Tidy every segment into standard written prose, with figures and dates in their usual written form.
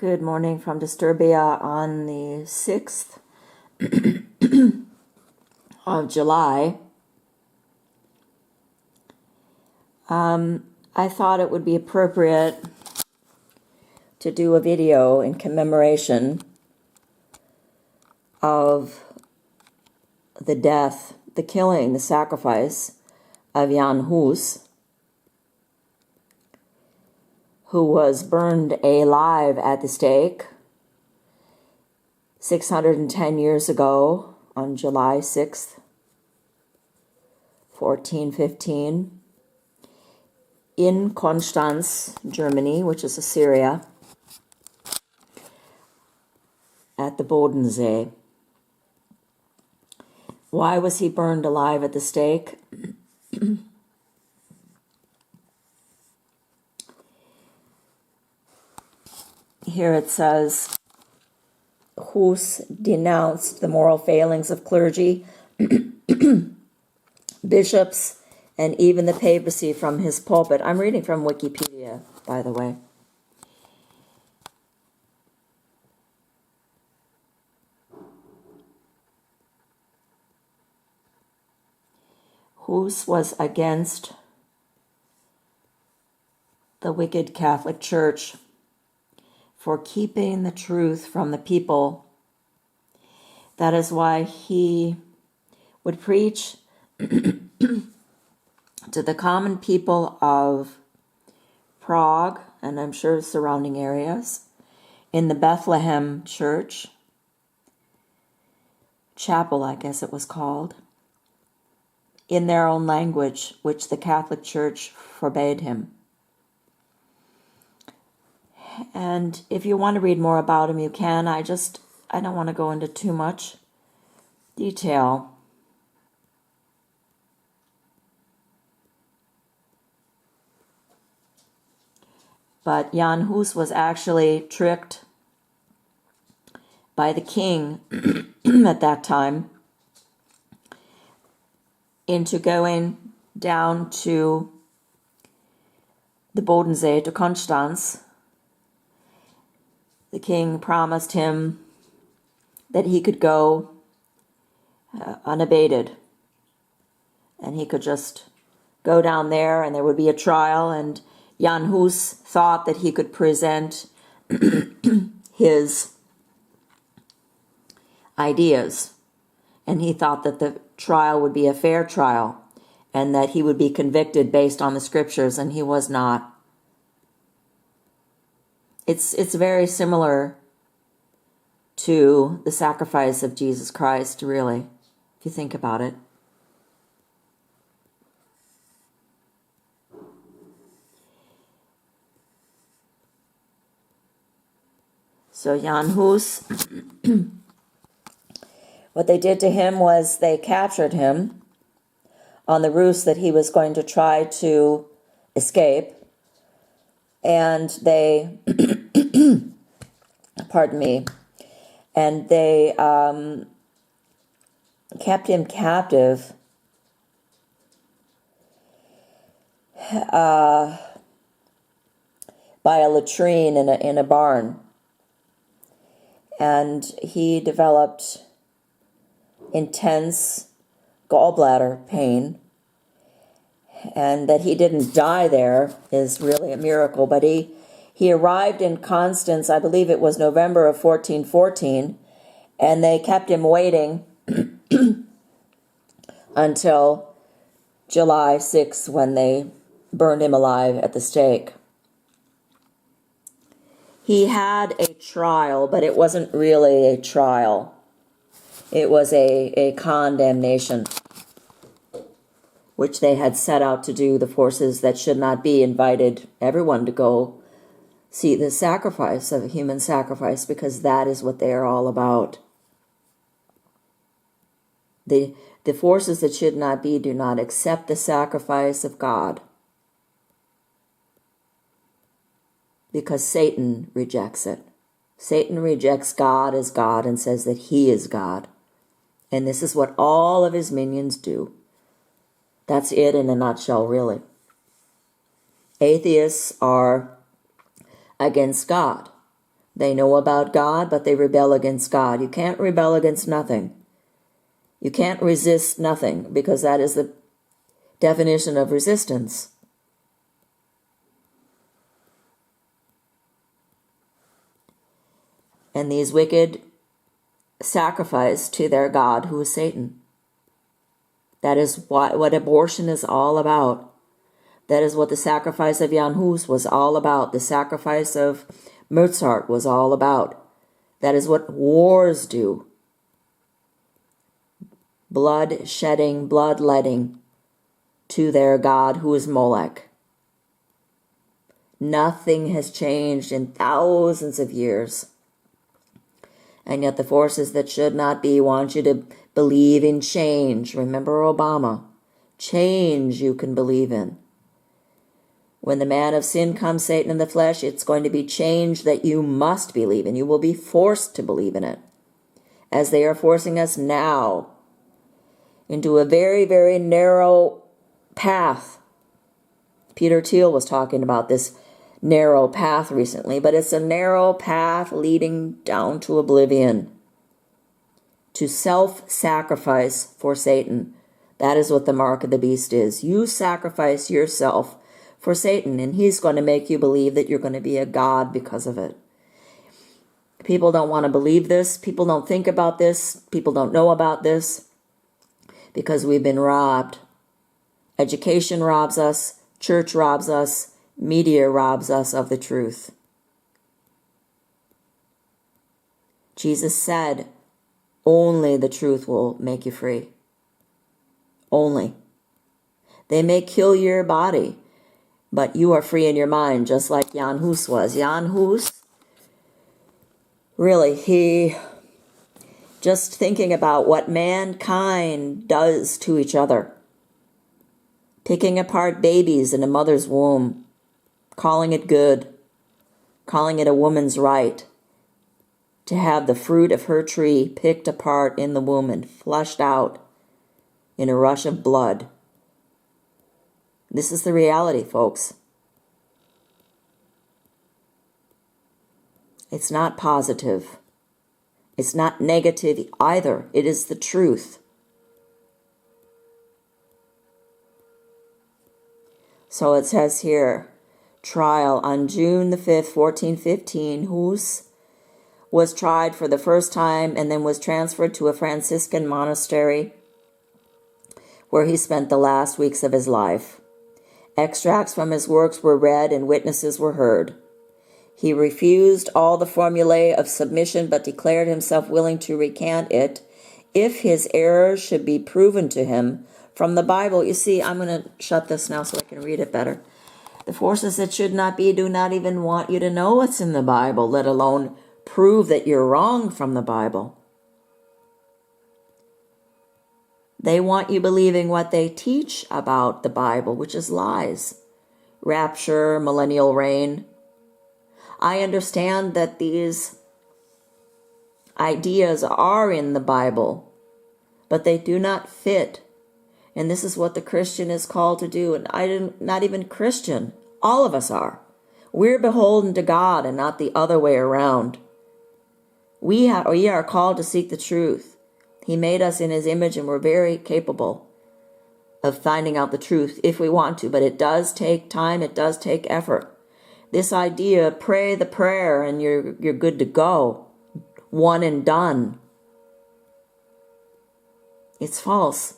Good morning from Disturbia on the 6th of July. I thought it would be appropriate to do a video in commemoration of the death, the killing, the sacrifice of Jan Hus, who was burned alive at the stake 610 years ago on July 6th, 1415, in Konstanz, Germany, which is Syria, at the Bodensee. Why was he burned alive at the stake? Here it says, Hus denounced the moral failings of clergy, bishops, and even the papacy from his pulpit. I'm reading from Wikipedia, by the way. Hus was against the wicked Catholic Church for keeping the truth from the people. That is why he would preach to the common people of Prague, and I'm sure surrounding areas, in the Bethlehem Church, chapel, I guess it was called, in their own language, which the Catholic Church forbade him. And if you want to read more about him, you can. I don't want to go into too much detail. But Jan Hus was actually tricked by the king at that time into going down to the Bodensee, to Konstanz. The king promised him that he could go unabated, and he could just go down there and there would be a trial, and Jan Hus thought that he could present his ideas, and he thought that the trial would be a fair trial and that he would be convicted based on the scriptures, and he was not. It's very similar to the sacrifice of Jesus Christ, really, if you think about it. So Jan Hus, what they did to him was they captured him on the ruse that he was going to try to escape, and they pardon me, and they kept him captive by a latrine in a barn, and he developed intense gallbladder pain. And that he didn't die there is really a miracle. But he arrived in Constance, I believe it was November of 1414, and they kept him waiting until July 6th when they burned him alive at the stake. He had a trial, but it wasn't really a trial. It was a condemnation, which they had set out to do, the forces that should not be, invited everyone to go see the sacrifice of a human sacrifice, because that is what they are all about. The forces that should not be do not accept the sacrifice of God, because Satan rejects it. Satan rejects God as God and says that he is God. And this is what all of his minions do. That's it in a nutshell, really. Atheists are against God. They know about God, but they rebel against God. You can't rebel against nothing. You can't resist nothing, because that is the definition of resistance. And these wicked sacrifice to their God, who is Satan. That is what abortion is all about. That is what the sacrifice of Jan Hus was all about. The sacrifice of Mozart was all about. That is what wars do. Blood shedding, bloodletting to their God, who is Molech. Nothing has changed in thousands of years. And yet the forces that should not be want you to believe in change. Remember Obama. Change you can believe in. When the man of sin comes, Satan in the flesh, it's going to be change that you must believe in. You will be forced to believe in it, as they are forcing us now into a very, very narrow path. Peter Thiel was talking about this narrow path recently, but it's a narrow path leading down to oblivion, to self-sacrifice for Satan. That is what the mark of the beast is. You sacrifice yourself for Satan, and he's going to make you believe that you're going to be a god because of it. People don't want to believe this. People don't think about this. People don't know about this because we've been robbed. Education robs us. Church robs us. Media robs us of the truth. Jesus said, only the truth will make you free. Only. They may kill your body, but you are free in your mind, just like Jan Hus was. Jan Hus, really, he just thinking about what mankind does to each other. Picking apart babies in a mother's womb, calling it good, calling it a woman's right to have the fruit of her tree picked apart in the womb and flushed out in a rush of blood. This is the reality, folks. It's not positive. It's not negative either. It is the truth. So it says here, trial on June the 5th, 1415, Hus was tried for the first time and then was transferred to a Franciscan monastery where he spent the last weeks of his life. Extracts from his works were read and witnesses were heard. He refused all the formulae of submission but declared himself willing to recant it if his errors should be proven to him from the Bible. You see, I'm going to shut this now so I can read it better. The forces that should not be do not even want you to know what's in the Bible, let alone prove that you're wrong from the Bible. They want you believing what they teach about the Bible, which is lies. Rapture, millennial reign. I understand that these ideas are in the Bible, but they do not fit. And this is what the Christian is called to do. And not even Christian. All of us are. We're beholden to God and not the other way around. We are called to seek the truth. He made us in his image, and we're very capable of finding out the truth if we want to. But it does take time. It does take effort. This idea, pray the prayer and you're good to go. One and done. It's false.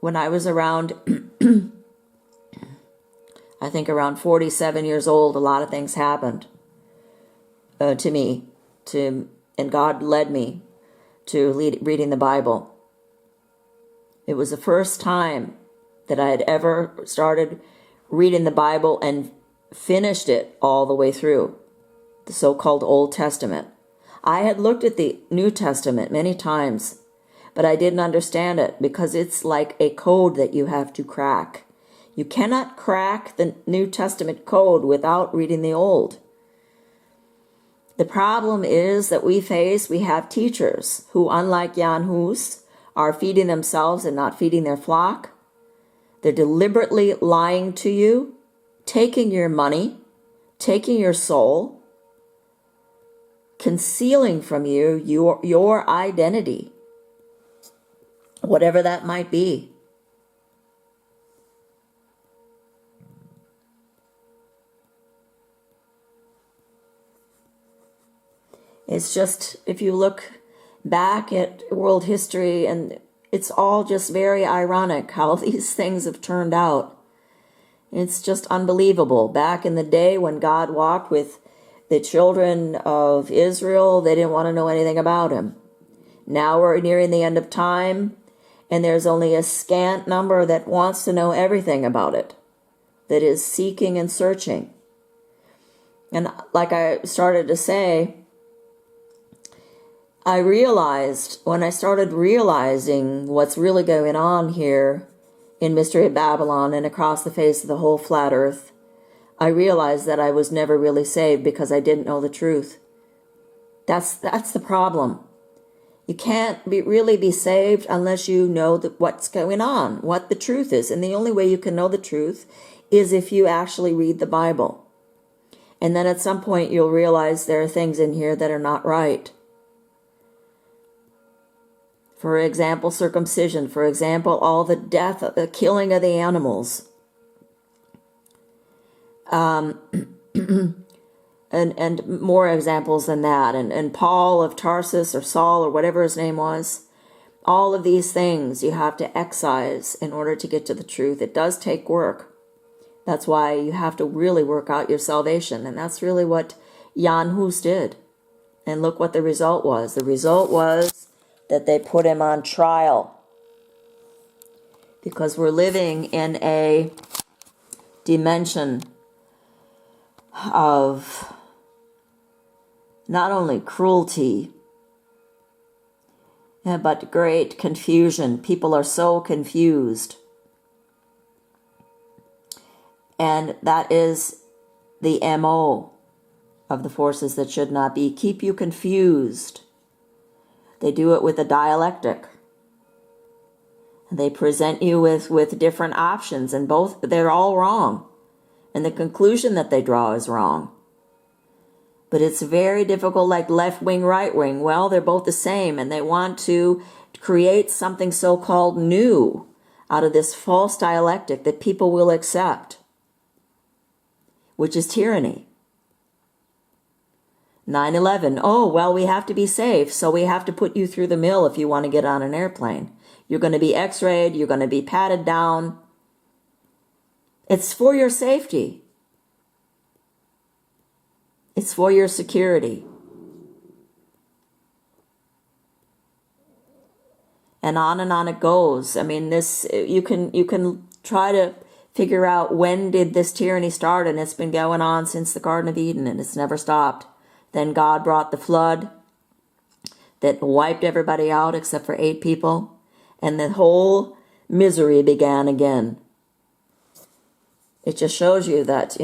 When I was around, I think around 47 years old, a lot of things happened to me. And God led me to reading the Bible. It was the first time that I had ever started reading the Bible and finished it all the way through, the so-called Old Testament. I had looked at the New Testament many times, but I didn't understand it because it's like a code that you have to crack. You cannot crack the New Testament code without reading the Old. The problem is that we have teachers who, unlike Jan Hus, are feeding themselves and not feeding their flock. They're deliberately lying to you, taking your money, taking your soul, concealing from you your identity, whatever that might be. It's just, if you look back at world history, and it's all just very ironic how these things have turned out. It's just unbelievable. Back in the day when God walked with the children of Israel, they didn't want to know anything about him. Now we're nearing the end of time, and there's only a scant number that wants to know everything about it, that is seeking and searching. And like I started to say, I realized, when I started realizing what's really going on here in Mystery of Babylon and across the face of the whole flat earth, I realized that I was never really saved because I didn't know the truth. That's the problem. You can't really be saved unless you know what's going on, what the truth is. And the only way you can know the truth is if you actually read the Bible. And then at some point you'll realize there are things in here that are not right. For example, circumcision. For example, all the death, the killing of the animals. And more examples than that. And Paul of Tarsus, or Saul, or whatever his name was. All of these things you have to excise in order to get to the truth. It does take work. That's why you have to really work out your salvation. And that's really what Jan Hus did. And look what the result was. The result was that they put him on trial, because we're living in a dimension of not only cruelty, but great confusion. People are so confused. And that is the MO of the forces that should not be. Keep you confused. They do it with a dialectic. They present you with different options, and they're all wrong. And the conclusion that they draw is wrong. But it's very difficult, like left wing, right wing. Well, they're both the same, and they want to create something so-called new out of this false dialectic that people will accept, which is tyranny. 9/11, oh, well, we have to be safe, so we have to put you through the mill if you want to get on an airplane. You're going to be x-rayed, you're going to be patted down. It's for your safety. It's for your security. And on it goes. I mean, this you can try to figure out when did this tyranny start, and it's been going on since the Garden of Eden, and it's never stopped. Then God brought the flood that wiped everybody out except for 8 people. And the whole misery began again. It just shows you that,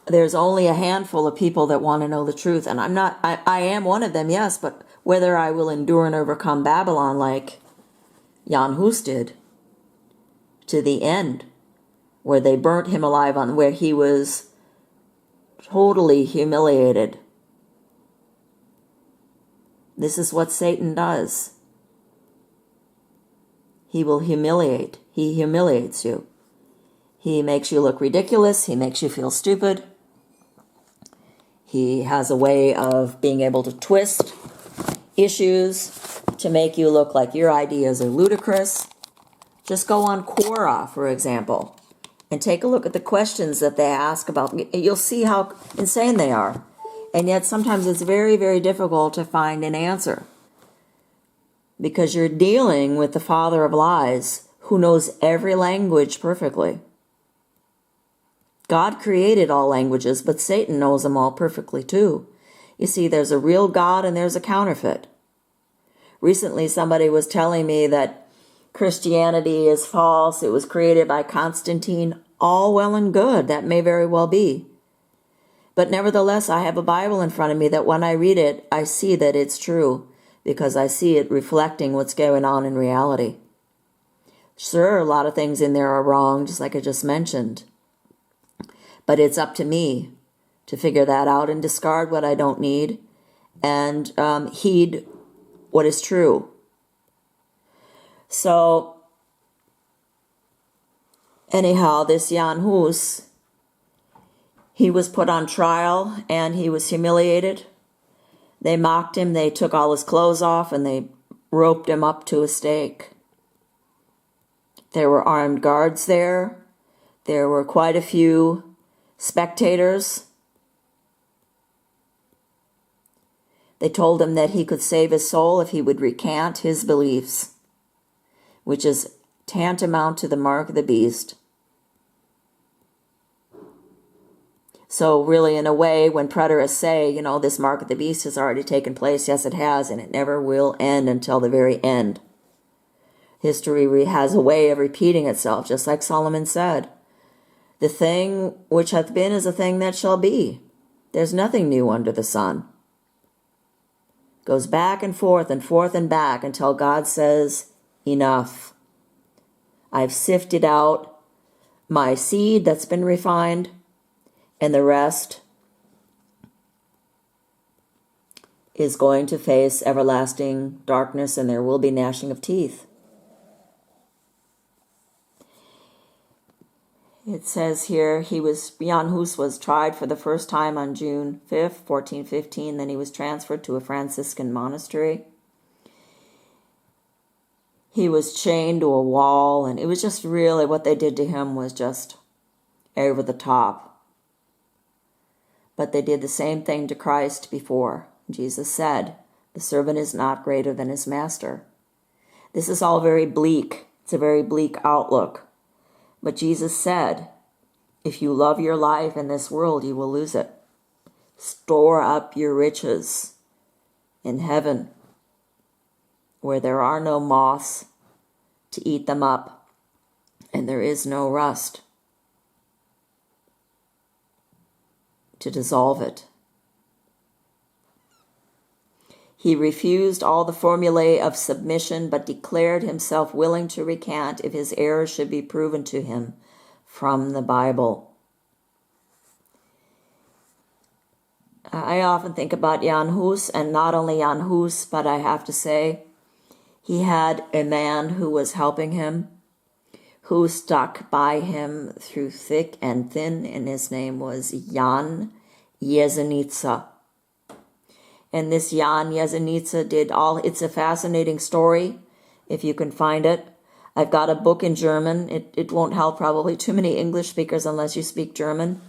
there's only a handful of people that want to know the truth. And I am one of them, yes, but whether I will endure and overcome Babylon like Jan Hus did to the end, where they burnt him alive, where he was totally humiliated. This is what Satan does. He will humiliate. He humiliates you. He makes you look ridiculous. He makes you feel stupid. He has a way of being able to twist issues to make you look like your ideas are ludicrous. Just go on Quora, for example, and take a look at the questions that they ask about. You'll see how insane they are. And yet sometimes it's very, very difficult to find an answer, because you're dealing with the father of lies who knows every language perfectly. God created all languages, but Satan knows them all perfectly too. You see, there's a real God and there's a counterfeit. Recently, somebody was telling me that Christianity is false. It was created by Constantine. All well and good. That may very well be. But nevertheless, I have a Bible in front of me that when I read it, I see that it's true, because I see it reflecting what's going on in reality. Sure, a lot of things in there are wrong, just like I just mentioned. But it's up to me to figure that out and discard what I don't need and heed what is true. So, anyhow, this Jan Hus, he was put on trial and he was humiliated. They mocked him, they took all his clothes off, and they roped him up to a stake. There were armed guards there. There were quite a few spectators. They told him that he could save his soul if he would recant his beliefs, which is tantamount to the mark of the beast. So really, in a way, when preterists say, this mark of the beast has already taken place, yes, it has, and it never will end until the very end. History has a way of repeating itself, just like Solomon said. The thing which hath been is a thing that shall be. There's nothing new under the sun. Goes back and forth and back until God says, enough. I've sifted out my seed that's been refined, and the rest is going to face everlasting darkness, and there will be gnashing of teeth. It says here, Jan Hus was tried for the first time on June 5th, 1415. Then he was transferred to a Franciscan monastery. He was chained to a wall, and it was just really, what they did to him was just over the top. But they did the same thing to Christ before. Jesus said, the servant is not greater than his master. This is all very bleak. It's a very bleak outlook. But Jesus said, if you love your life in this world, you will lose it. Store up your riches in heaven, where there are no moths to eat them up, and there is no rust to dissolve it. He refused all the formulae of submission, but declared himself willing to recant if his errors should be proven to him from the Bible. I often think about Jan Hus, and not only Jan Hus, but I have to say, he had a man who was helping him, who stuck by him through thick and thin, and his name was Jan Jesenice. And this Jan Jesenice it's a fascinating story, if you can find it. I've got a book in German. It won't help probably too many English speakers unless you speak German.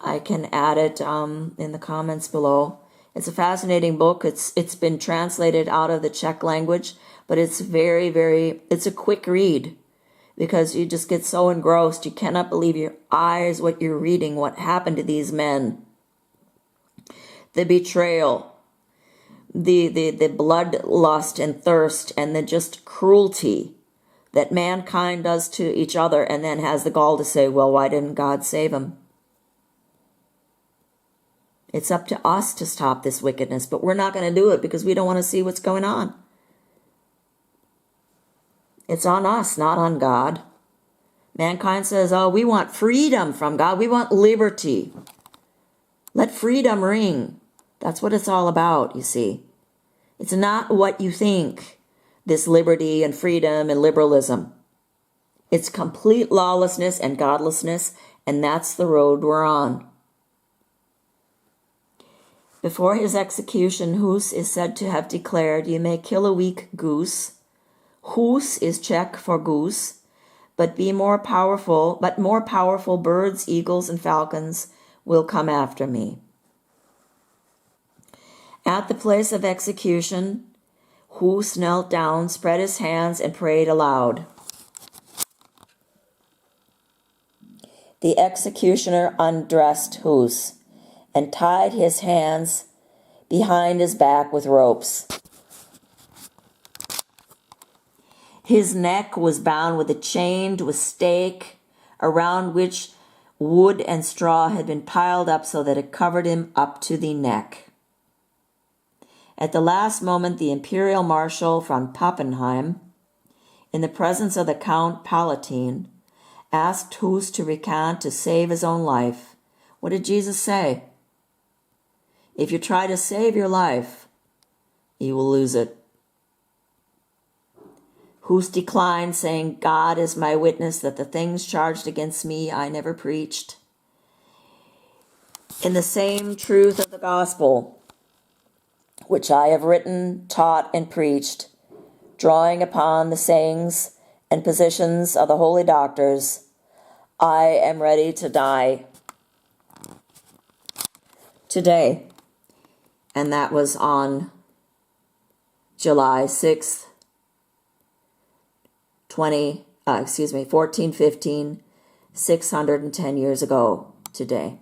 I can add it in the comments below. It's a fascinating book. It's been translated out of the Czech language, but it's it's a quick read because you just get so engrossed. You cannot believe your eyes what you're reading, what happened to these men. The betrayal, the bloodlust and thirst, and the just cruelty that mankind does to each other, and then has the gall to say, well, why didn't God save him? It's up to us to stop this wickedness, but we're not going to do it because we don't want to see what's going on. It's on us, not on God. Mankind says, oh, we want freedom from God. We want liberty. Let freedom ring. That's what it's all about, you see. It's not what you think, this liberty and freedom and liberalism. It's complete lawlessness and godlessness, and that's the road we're on. Before his execution, Hus is said to have declared, you may kill a weak goose. Hus is Czech for goose, but more powerful birds, eagles, and falcons will come after me. At the place of execution, Hus knelt down, spread his hands, and prayed aloud. The executioner undressed Hus and tied his hands behind his back with ropes. His neck was bound with a chain to a stake, around which wood and straw had been piled up so that it covered him up to the neck. At the last moment, the imperial marshal from Pappenheim, in the presence of the Count Palatine, asked Hus to recant to save his own life, What did Jesus say? If you try to save your life, you will lose it. Hus declined, saying, God is my witness that the things charged against me I never preached. In the same truth of the gospel, which I have written, taught, and preached, drawing upon the sayings and positions of the holy doctors, I am ready to die today. And that was on July 6th, 1415, 610 years ago today.